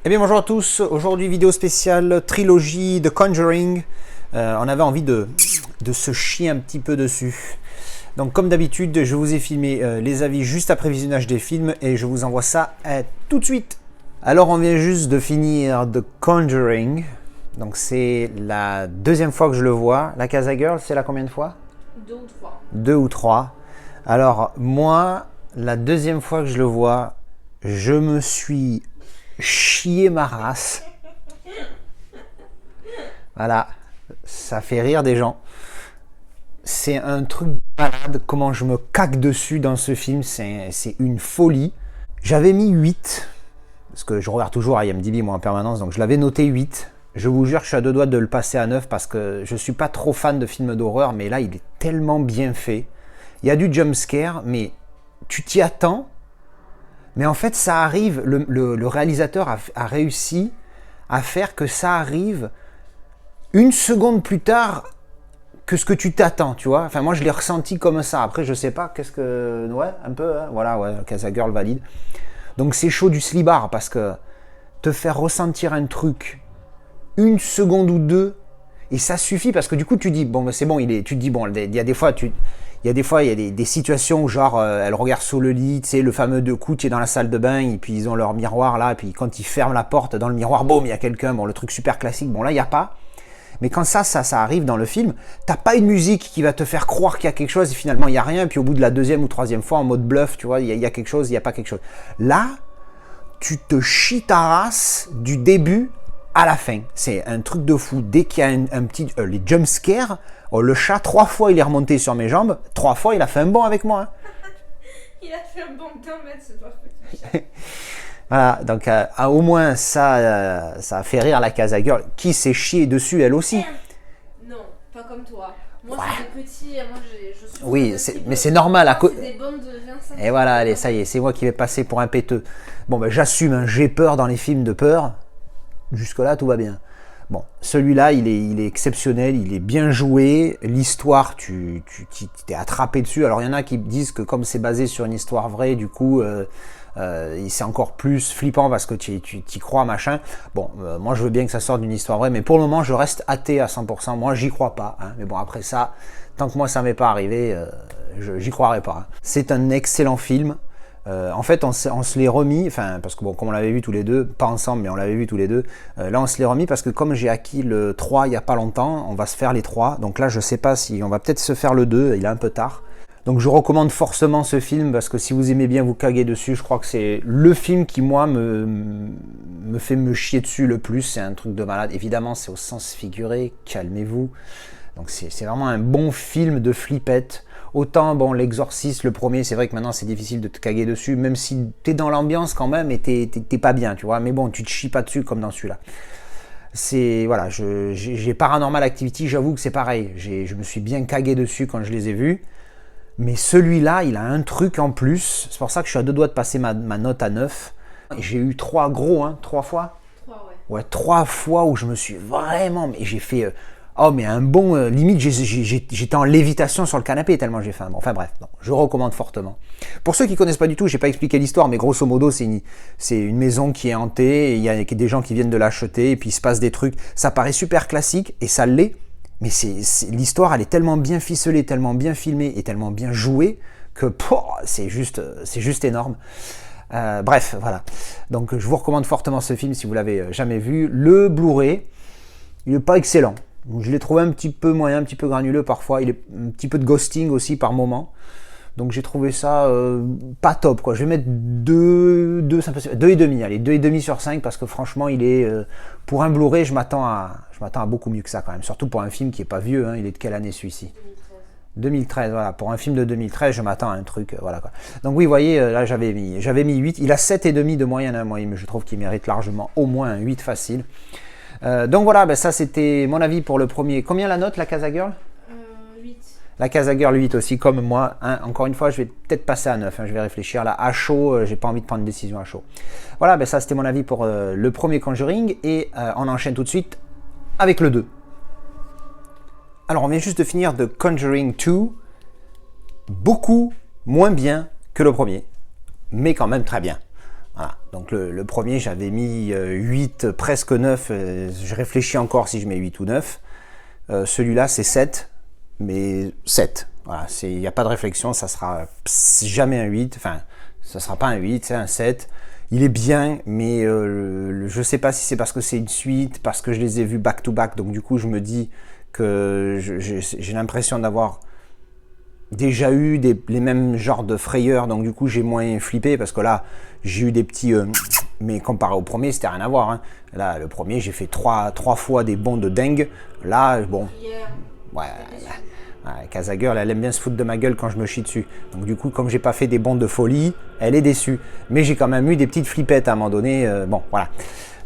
Eh bien bonjour à tous, aujourd'hui vidéo spéciale trilogie de Conjuring. On avait envie de se chier un petit peu dessus. Donc comme d'habitude, je vous ai filmé les avis juste après visionnage des films et je vous envoie ça tout de suite. Alors on vient juste de finir The Conjuring. Donc c'est la deuxième fois que je le vois. La Casa Girl, c'est la combien de fois? 2 ou 3. 2 ou 3. Alors moi, la deuxième fois que je le vois, je me suis chier ma race. Voilà, ça fait rire des gens. C'est un truc de malade, comment je me caque dessus dans ce film, c'est une folie. J'avais mis 8, parce que je regarde toujours IMDb moi en permanence, donc je l'avais noté 8. Je vous jure, je suis à deux doigts de le passer à 9 parce que je suis pas trop fan de films d'horreur, mais là il est tellement bien fait. Il y a du jumpscare, mais tu t'y attends. Mais en fait, ça arrive, le réalisateur a réussi à faire que ça arrive une seconde plus tard que ce que tu t'attends, tu vois. Enfin, moi, je l'ai ressenti comme ça. Après, je sais pas, qu'est-ce que... Ouais, un peu, hein. Voilà, ouais, Casa Girl valide. Donc, c'est chaud du slibard parce que te faire ressentir un truc une seconde ou deux, et ça suffit parce que du coup, tu dis, bon, c'est bon, tu te dis, bon, il y a des fois, il y a des situations où genre elle regarde sous le lit, tu sais, le fameux deux coups, tu es dans la salle de bain et puis ils ont leur miroir là, et puis quand ils ferment la porte dans le miroir, boum, il y a quelqu'un, bon le truc super classique, bon là il n'y a pas. Mais quand ça arrive dans le film, t'as pas une musique qui va te faire croire qu'il y a quelque chose et finalement il n'y a rien, et puis au bout de la deuxième ou troisième fois en mode bluff, tu vois, il y a quelque chose, il n'y a pas quelque chose. Là, tu te chies ta race du début à la fin. C'est un truc de fou. Dès qu'il y a un petit... les jumpscares, le chat, 3 fois il est remonté sur mes jambes, 3 fois il a fait un bond avec moi. Hein. Il a fait un bond d'1 mètre, ce pauvre petit chat. Voilà, donc au moins ça a fait rire la Casa Girl, qui s'est chiée dessus elle aussi. Non, pas comme toi. Moi, Ouais. c'est des petits, moi, je suis... Oui, mais c'est normal. C'est des bondes de 25 Et voilà, allez, ça y est, c'est moi qui vais passer pour un péteux. Bon, ben j'assume, hein, j'ai peur dans les films de peur. Jusque-là, tout va bien. Bon, celui-là, il est exceptionnel, il est bien joué. L'histoire, tu t'es attrapé dessus. Alors, il y en a qui disent que comme c'est basé sur une histoire vraie, du coup, c'est encore plus flippant parce que tu y crois, machin. Bon, moi, je veux bien que ça sorte d'une histoire vraie, mais pour le moment, je reste athée à 100%. Moi, j'y crois pas. Hein. Mais bon, après ça, tant que moi, ça m'est pas arrivé, j'y croirai pas. Hein. C'est un excellent film. En fait, on se l'est remis, enfin, parce que bon, comme on l'avait vu tous les deux, pas ensemble, mais on l'avait vu tous les deux, là on se l'est remis parce que comme j'ai acquis le 3 il n'y a pas longtemps, on va se faire les 3, donc là je sais pas si on va peut-être se faire le 2, il est un peu tard. Donc je recommande forcément ce film parce que si vous aimez bien vous caguer dessus, je crois que c'est le film qui moi me fait me chier dessus le plus, c'est un truc de malade. Évidemment c'est au sens figuré, calmez-vous. Donc c'est vraiment un bon film de flippette. Autant, bon, l'Exorciste, le premier, c'est vrai que maintenant c'est difficile de te caguer dessus, même si t'es dans l'ambiance quand même et t'es pas bien, tu vois. Mais bon, tu te chies pas dessus comme dans celui-là. C'est, voilà, j'ai Paranormal Activity, j'avoue que c'est pareil. Je me suis bien cagué dessus quand je les ai vus. Mais celui-là, il a un truc en plus. C'est pour ça que je suis à deux doigts de passer ma note à 9. J'ai eu 3 gros, hein, 3 fois. 3, ouais. Ouais, 3 fois où je me suis vraiment... Mais j'ai fait... oh, mais un bon... limite, j'étais en lévitation sur le canapé tellement j'ai faim. Bon, enfin bref, non, je recommande fortement. Pour ceux qui connaissent pas du tout, j'ai pas expliqué l'histoire, mais grosso modo, c'est une maison qui est hantée, et il y a des gens qui viennent de l'acheter, et puis il se passe des trucs. Ça paraît super classique, et ça l'est, mais l'histoire, elle est tellement bien ficelée, tellement bien filmée, et tellement bien jouée, que c'est juste énorme. Bref, voilà. Donc je vous recommande fortement ce film si vous l'avez jamais vu. Le Blu-ray, il n'est pas excellent. Je l'ai trouvé un petit peu moyen, un petit peu granuleux parfois. Il est un petit peu de ghosting aussi par moment. Donc j'ai trouvé ça pas top, quoi. Je vais mettre 2,5. Allez, 2,5 sur 5 parce que franchement, il est pour un Blu-ray, je m'attends à beaucoup mieux que ça quand même. Surtout pour un film qui est pas vieux. Hein. Il est de quelle année celui-ci? 2013, voilà. Pour un film de 2013, je m'attends à un truc, voilà quoi. Donc oui, vous voyez, là j'avais mis 8. Il a 7,5 de moyenne, hein, moi, mais je trouve qu'il mérite largement au moins un 8 facile. Donc voilà, ben ça c'était mon avis pour le premier. Combien la note, la Casa Girl? 8. La Casa Girl 8 aussi, comme moi. Hein. Encore une fois, je vais peut-être passer à 9. Hein, je vais réfléchir. Là, à chaud, j'ai pas envie de prendre une décision à chaud. Voilà, ben ça c'était mon avis pour le premier Conjuring. Et on enchaîne tout de suite avec le 2. Alors, on vient juste de finir de Conjuring 2. Beaucoup moins bien que le premier. Mais quand même très bien. Voilà. Donc le premier, j'avais mis 8, presque 9. Je réfléchis encore si je mets 8 ou 9. Celui-là, c'est 7, mais 7. Voilà, il n'y a pas de réflexion, ça sera jamais un 8. Enfin, ça sera pas un 8, c'est un 7. Il est bien, mais je ne sais pas si c'est parce que c'est une suite, parce que je les ai vus back-to-back. Donc du coup, je me dis que j'ai l'impression d'avoir déjà eu les mêmes genres de frayeurs, donc du coup j'ai moins flippé, parce que là j'ai eu des petits mais comparé au premier c'était rien à voir, hein. Là le premier j'ai fait trois fois des bonds de dingue, là bon ouais, Casagirl elle aime bien se foutre de ma gueule quand je me chie dessus, donc du coup comme j'ai pas fait des bonds de folie elle est déçue, mais j'ai quand même eu des petites flippettes à un moment donné, bon voilà.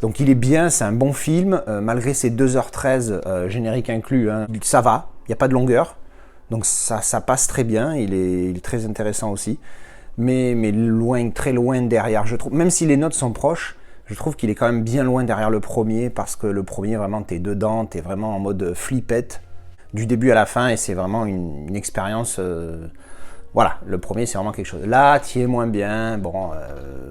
Donc il est bien, c'est un bon film, malgré ses 2h13 générique inclus, hein, ça va, il n'y a pas de longueur. Donc ça passe très bien, il est très intéressant aussi, mais loin, très loin derrière, je trouve. Même si les notes sont proches, je trouve qu'il est quand même bien loin derrière le premier, parce que le premier, vraiment, t'es dedans, t'es vraiment en mode flippette, du début à la fin, et c'est vraiment une expérience... voilà, le premier, c'est vraiment quelque chose. Là, t'y es moins bien, bon,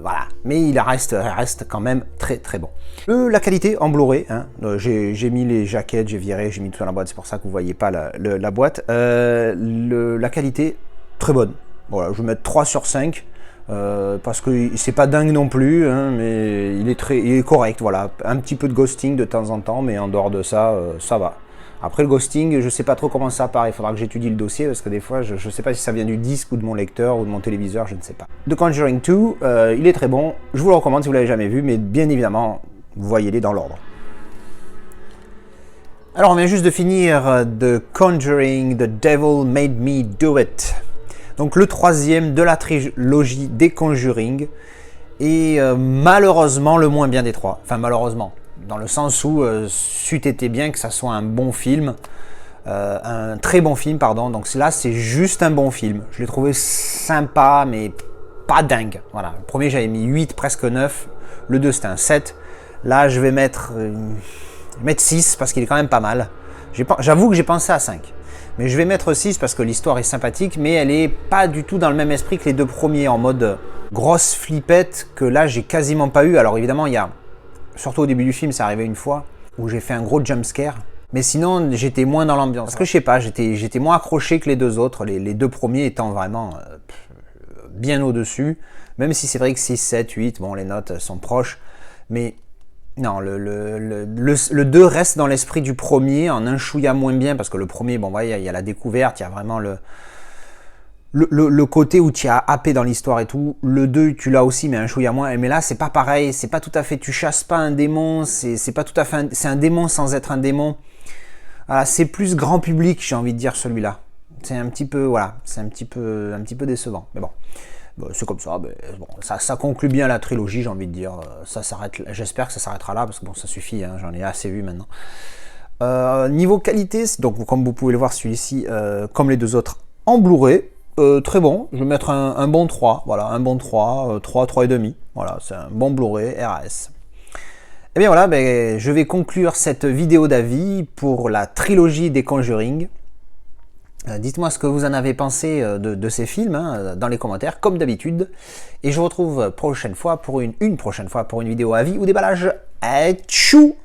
voilà. Mais il reste quand même très très bon. La qualité en Blu-ray, hein, j'ai mis les jaquettes, j'ai viré, j'ai mis tout dans la boîte, c'est pour ça que vous voyez pas la boîte. La qualité, très bonne. Voilà, je vais mettre 3 sur 5, parce que c'est pas dingue non plus, hein, mais il est correct, voilà. Un petit peu de ghosting de temps en temps, mais en dehors de ça, ça va. Après le ghosting, je sais pas trop comment ça part, il faudra que j'étudie le dossier, parce que des fois, je sais pas si ça vient du disque ou de mon lecteur ou de mon téléviseur, je ne sais pas. The Conjuring 2, il est très bon, je vous le recommande si vous l'avez jamais vu, mais bien évidemment, voyez-les dans l'ordre. Alors on vient juste de finir The Conjuring, The Devil Made Me Do It. Donc le troisième de la trilogie des Conjuring, et malheureusement le moins bien des trois, enfin malheureusement. Dans le sens où c'eût été bien que ça soit un bon film, un très bon film, pardon. Donc là, c'est juste un bon film. Je l'ai trouvé sympa, mais pas dingue. Voilà. Le premier, j'avais mis 8, presque 9. Le 2, c'était un 7. Là, je vais mettre 6 parce qu'il est quand même pas mal. J'avoue que j'ai pensé à 5. Mais je vais mettre 6 parce que l'histoire est sympathique, mais elle est pas du tout dans le même esprit que les deux premiers, en mode grosse flippette que là, j'ai quasiment pas eu. Alors évidemment, il y a... Surtout au début du film, c'est arrivé une fois où j'ai fait un gros jumpscare. Mais sinon, j'étais moins dans l'ambiance. Parce que je sais pas, j'étais moins accroché que les deux autres. Les deux premiers étant vraiment bien au-dessus. Même si c'est vrai que 6, 7, 8, bon, les notes sont proches. Mais non, le 2 reste dans l'esprit du premier, en un chouïa moins bien. Parce que le premier, bon, il y a la découverte, il y a vraiment le côté où tu as happé dans l'histoire et tout. Le 2 tu l'as aussi, mais un chouïa moins. Mais là c'est pas pareil, c'est pas tout à fait, tu chasses pas un démon, c'est pas tout à fait c'est un démon sans être un démon. Voilà, c'est plus grand public, j'ai envie de dire, celui-là. C'est un petit peu, voilà, c'est un petit peu décevant, mais bon, c'est comme ça. Bon, ça conclut bien la trilogie, j'ai envie de dire. Ça s'arrête, j'espère que ça s'arrêtera là, parce que bon, ça suffit, hein, j'en ai assez vu maintenant. Niveau qualité, donc comme vous pouvez le voir, celui-ci, comme les deux autres, en Blu-ray, très bon. Je vais mettre un bon 3, voilà, un bon 3, 3,5, voilà, c'est un bon Blu-ray RAS. Et bien voilà, je vais conclure cette vidéo d'avis pour la trilogie des Conjuring. Dites-moi ce que vous en avez pensé de ces films, hein, dans les commentaires, comme d'habitude. Et je vous retrouve une prochaine fois pour une vidéo avis ou déballage. Tchou!